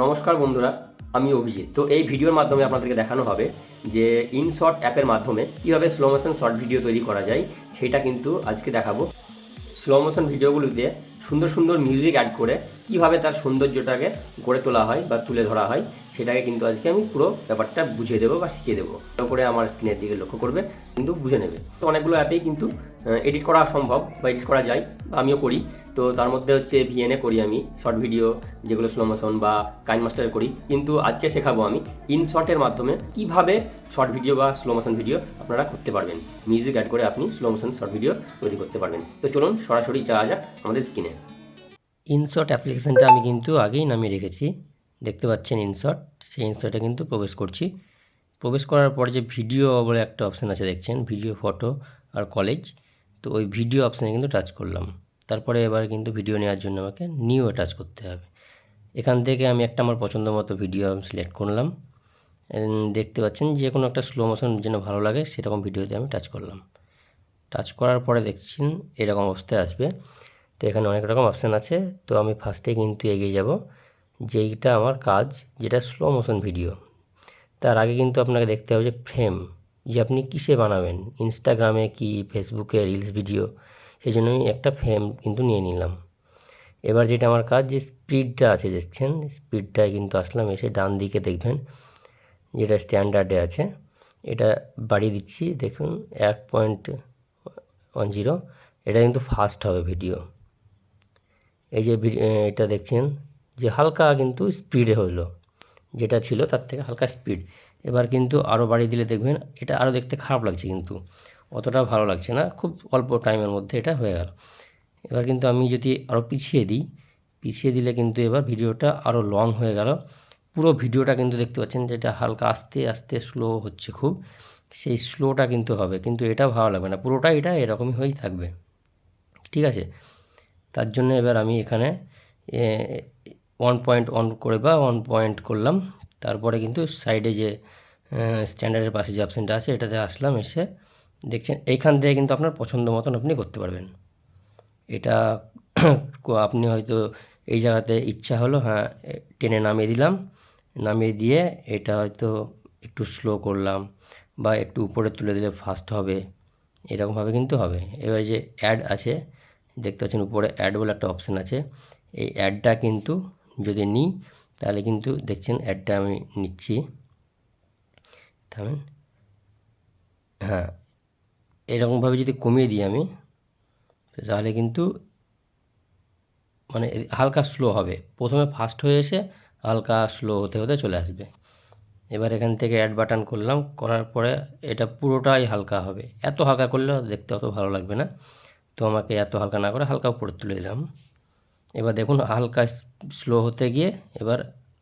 নমস্কার বন্ধুরা, আমি অভিজিৎ। তো এই ভিডিওর মাধ্যমে আপনাদেরকে দেখানো হবে যে ইনশট অ্যাপের মাধ্যমে কীভাবে স্লো মোশন শর্ট ভিডিও তৈরি করা যায়, সেটা কিন্তু আজকে দেখাবো। স্লো মোশন ভিডিওগুলিতে সুন্দর সুন্দর মিউজিক অ্যাড করে কীভাবে তার সৌন্দর্যটাকে গড়ে তোলা হয় বা তুলে ধরা হয়, সেটাকে কিন্তু আজকে আমি পুরো ব্যাপারটা বুঝিয়ে দেবো বা শিখিয়ে দেবো। ভালো করে আমার স্ক্রিনের দিকে লক্ষ্য করবে, কিন্তু বুঝে নেবে। তো অনেকগুলো অ্যাপেই কিন্তু এডিট করা সম্ভব বা এডিট করা যায়, বা আমিও করি। তো তার মধ্যে হচ্ছে ভিএনে করি আমি শর্ট ভিডিও, যেগুলো স্লো মোশন বা কাইন মাস্টার করি। কিন্তু আজকে শেখাবো আমি ইনশটের মাধ্যমে কিভাবে শর্ট ভিডিও বা স্লো মোশন ভিডিও আপনারা করতে পারবেন। মিউজিক অ্যাড করে আপনি স্লো মোশন শর্ট ভিডিও তৈরি করতে পারবেন। তো চলুন সরাসরি যাওয়া যাক আমাদের স্ক্রিনে। ইনশট অ্যাপ্লিকেশানটা আমি কিন্তু আগেই নামিয়ে রেখেছি, দেখতে পাচ্ছেন ইনশট। সেই ইনশটে কিন্তু প্রবেশ করছি। প্রবেশ করার পর যে ভিডিও বলে একটা অপশান আছে দেখছেন, ভিডিও, ফটো আর কলেজ। তো ওই ভিডিও অপশানে কিন্তু টাচ করলাম। তারপরে এবার কিন্তু ভিডিও নেওয়ার জন্য আমাকে নিউয়ে টাচ করতে হবে। এখান থেকে আমি একটা আমার পছন্দ মতো ভিডিও সিলেক্ট করলাম। দেখতে পাচ্ছেন যে কোনো একটা স্লো মোশন যেন ভালো লাগে সেরকম ভিডিওতে আমি টাচ করলাম। টাচ করার পরে দেখছেন এরকম অবস্থায় আসবে। তো এখানে অনেক রকম অপশান আছে। তো আমি ফার্স্টে কিন্তু এগিয়ে যাব যেইটা আমার কাজ, যেটা স্লো মোশন ভিডিও। তার আগে কিন্তু আপনাকে দেখতে হবে যে ফ্রেম, যে আপনি কিসে বানাবেন, ইনস্টাগ্রামে কি ফেসবুকে রিলস ভিডিও, সেই জন্য আমি একটা ফ্রেম কিন্তু নিয়ে নিলাম। এবার যেটা আমার কাজ, যে স্পিডটা আছে দেখছেন, স্পিডটায় কিন্তু আসলাম, এসে ডান দিকে দেখবেন যেটা স্ট্যান্ডার্ডে আছে এটা বাড়িয়ে দিচ্ছি। দেখুন 1.10, এটা কিন্তু ফাস্ট হবে ভিডিও। এই যে এটা দেখছেন যে হালকা কিন্তু স্পিডে হলো, যেটা ছিল তার থেকে হালকা স্পিড। এবার কিন্তু আরও বাড়িয়ে দিলে দেখবেন এটা আরও দেখতে খারাপ লাগছে, কিন্তু অতটা ভালো লাগছে না, খুব অল্প টাইমের মধ্যে এটা হয়ে গেল। এবার কিন্তু আমি যদি আরও পিছিয়ে দিই, পিছিয়ে দিলে কিন্তু এবার ভিডিওটা আরও লং হয়ে গেল। পুরো ভিডিওটা কিন্তু দেখতে পাচ্ছেন যেটা হালকা আস্তে আস্তে স্লো হচ্ছে খুব, সেই স্লোটা কিন্তু হবে, কিন্তু এটা ভালো লাগবে না, পুরোটা এটা এরকমই হয়েই থাকবে। ঠিক আছে, তার জন্য এবার আমি এখানে 1.1 করে বা 1 করলাম। তারপরে কিন্তু সাইডে যে স্ট্যান্ডার্ডের পাশে যে অপশানটা আছে এটাতে আসলাম। এসে দেখছেন এইখান থেকে কিন্তু আপনার পছন্দ মতন আপনি করতে পারবেন। এটা আপনি হয়তো এই জায়গাতে ইচ্ছা হলো, হ্যাঁ টেনে নামিয়ে দিলাম, নামিয়ে দিয়ে এটা হয়তো একটু স্লো করলাম বা একটু উপরে তুলে দিলে ফাস্ট হবে, এরকমভাবে কিন্তু হবে। এবার যে অ্যাড আছে দেখতে পাচ্ছেন উপরে অ্যাড বলে একটা অপশান আছে, এই অ্যাডটা কিন্তু যদি নিই তাহলে কিন্তু দেখছেন অ্যাডটা আমি নিচ্ছি, থামেন, হ্যাঁ এরকমভাবে যদি কমিয়ে দিই আমি, তাহলে কিন্তু মানে হালকা স্লো হবে, প্রথমে ফাস্ট হয়ে এসে হালকা স্লো হতে হতে চলে আসবে। এবার এখান থেকে অ্যাড বাটন করলাম, করার পরে এটা পুরোটাই হালকা হবে। এত হালকা করলে দেখতে অত ভালো লাগবে না, তো আমাকে এত হালকা না করে হালকা উপরে তুলে দিলাম। এবার দেখুন হালকা স্লো হতে গিয়ে এবার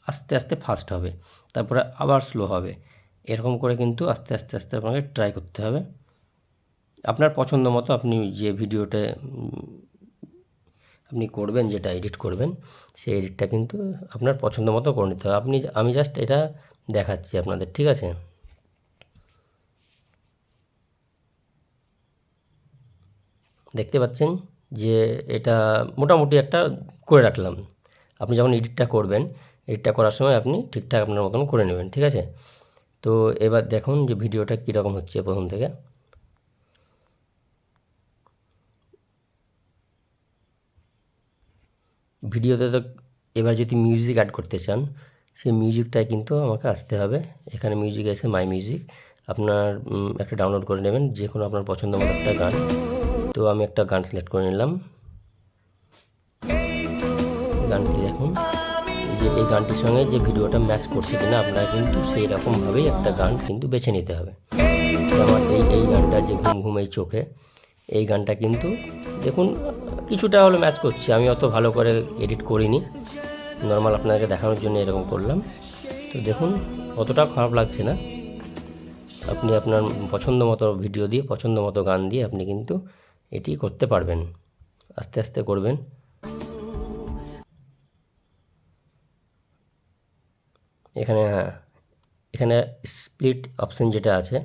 আস্তে আস্তে ফাস্ট হবে, তারপরে আবার স্লো হবে, এরকম করে কিন্তু আস্তে আস্তে আস্তে আপনাকে ট্রাই করতে হবে। আপনার পছন্দ মতো আপনি যে ভিডিওতে আপনি করবেন, যেটা এডিট করবেন, সেই এডিটটা কিন্তু আপনার পছন্দ মতো করে নিতে হবে। আমি জাস্ট এটা দেখাচ্ছি আপনাদের, ঠিক আছে। দেখতে পাচ্ছেন যে এটা মোটামুটি একটা করে রাখলাম। আপনি যখন এডিটটা করবেন, এডিটটা করার সময় আপনি ঠিকঠাক আপনার মতন করে নেবেন, ঠিক আছে। তো এবার দেখুন যে ভিডিওটা কীরকম হচ্ছে প্রথম থেকে। ভিডিওতে তো এবার যদি মিউজিক অ্যাড করতে চান, সেই মিউজিকটাই কিন্তু আমাকে আসতে হবে। এখানে মিউজিক এসে মাই মিউজিক আপনার একটা ডাউনলোড করে নেবেন, যে কোনো আপনার পছন্দ মতো একটা গান। তো আমি একটা গান সিলেক্ট করে নিলাম। গানটি দেখুন যে এই গানটির সঙ্গে যে ভিডিওটা ম্যাচ করছে কিনা, আপনারা কিন্তু সেই রকমভাবেই একটা গান কিন্তু বেছে নিতে হবে। আমার এই গানটা যে ঘুম ঘুম এই চোখে, এই গানটা কিন্তু দেখুন কিছুটা হলো ম্যাচ করছে। আমি অত ভালো করে এডিট করিনি, নর্মাল আপনাদেরকে দেখানোর জন্য এরকম করলাম। তো দেখুন অতটা খারাপ লাগছে না। আপনি আপনার পছন্দ মতো ভিডিও দিয়ে, পছন্দ মতো গান দিয়ে আপনি কিন্তু এটি করতে পারবেন। আস্তে আস্তে করবেন। এখানে হ্যাঁ, এখানে স্প্লিট অপশান যেটা আছে,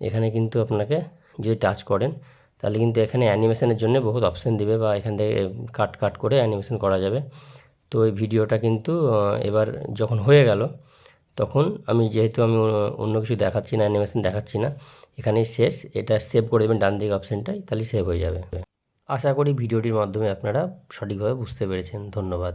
এখানে কিন্তু আপনাকে যদি টাচ করেন তাহলে কিন্তু এখানে অ্যানিমেশনের জন্য বহুত অপশান দিবে, বা এখান থেকে কাট করে অ্যানিমেশন করা যাবে। তো এই ভিডিওটা কিন্তু এবার যখন হয়ে গেল তখন যেহেতু আমি অন্য কিছু দেখাচ্ছি না, অ্যানিমেশন দেখাচ্ছি না, এখানেই শেষ। এটা সেভ করে দেবেন ডান দিকে অপশানটায়, তাহলে সেভ হয়ে যাবে। আশা করি ভিডিওটির মাধ্যমে আপনারা সঠিকভাবে বুঝতে পেরেছেন। ধন্যবাদ।